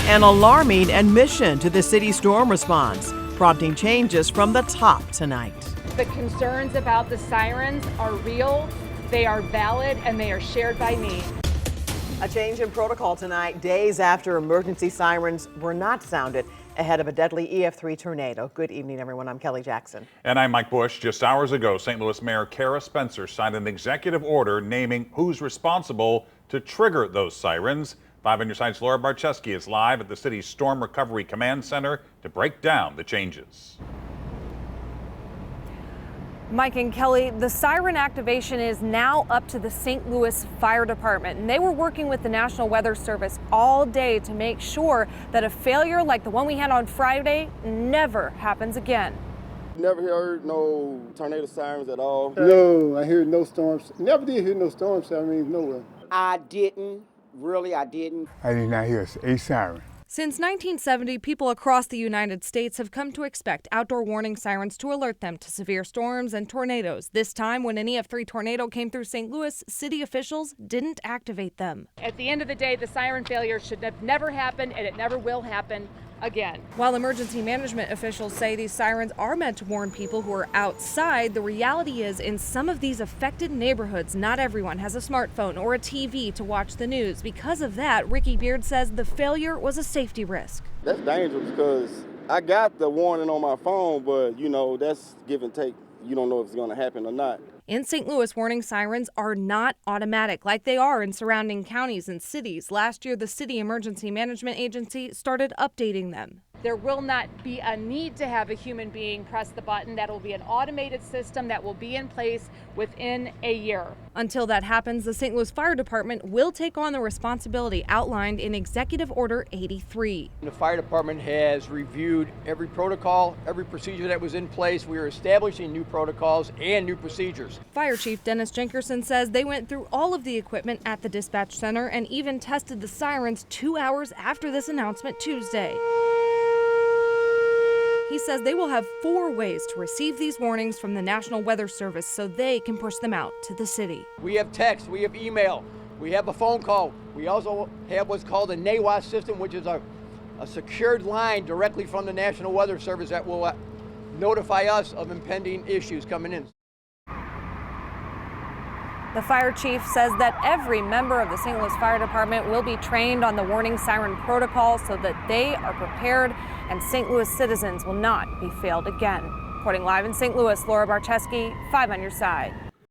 An alarming admission to the city's storm response, prompting changes from the top tonight. The concerns about the sirens are real, they are valid, and they are shared by me. A change in protocol tonight, days after emergency sirens were not sounded ahead of a deadly EF3 tornado. Good evening, everyone. I'm Kelly Jackson. And I'm Mike Bush. Just hours ago, St. Louis Mayor Kara Spencer signed an executive order naming who's responsible to trigger those sirens. 5 on your side's Laura Barczewski is live at the city's Storm Recovery Command Center to break down the changes. Mike and Kelly, the siren activation is now up to the St. Louis Fire Department, and they were working with the National Weather Service all day to make sure that a failure like the one we had on Friday never happens again. Never heard no tornado sirens at all. No, I heard no storms. Never did hear no storm sirens nowhere. I didn't. Really, I didn't. I did not hear a siren. Since 1970, people across the United States have come to expect outdoor warning sirens to alert them to severe storms and tornadoes. This time, when an EF3 tornado came through St. Louis, city officials didn't activate them. At the end of the day, the siren failure should have never happened, and it never will happen again. While emergency management officials say these sirens are meant to warn people who are outside, the reality is in some of these affected neighborhoods, not everyone has a smartphone or a TV to watch the news. Because of that, Ricky Beard says the failure was a safety risk. That's dangerous because I got the warning on my phone, but that's give and take. You don't know if it's going to happen or not. In St. Louis, warning sirens are not automatic like they are in surrounding counties and cities. Last year, the City Emergency Management Agency started updating them. There will not be a need to have a human being press the button. That will be an automated system that will be in place within a year. Until that happens, the St. Louis Fire Department will take on the responsibility outlined in Executive Order 83. The fire department has reviewed every protocol, every procedure that was in place. We are establishing new protocols and new procedures. Fire Chief Dennis Jenkerson says they went through all of the equipment at the dispatch center and even tested the sirens 2 hours after this announcement Tuesday. He says they will have 4 ways to receive these warnings from the National Weather Service so they can push them out to the city. We have text, we have email, we have a phone call. We also have what's called a NAWA system, which is a secured line directly from the National Weather Service that will notify us of impending issues coming in. The fire chief says that every member of the St. Louis Fire Department will be trained on the warning siren protocol so that they are prepared and St. Louis citizens will not be failed again. Reporting live in St. Louis, Laura Barczewski, 5 on your side.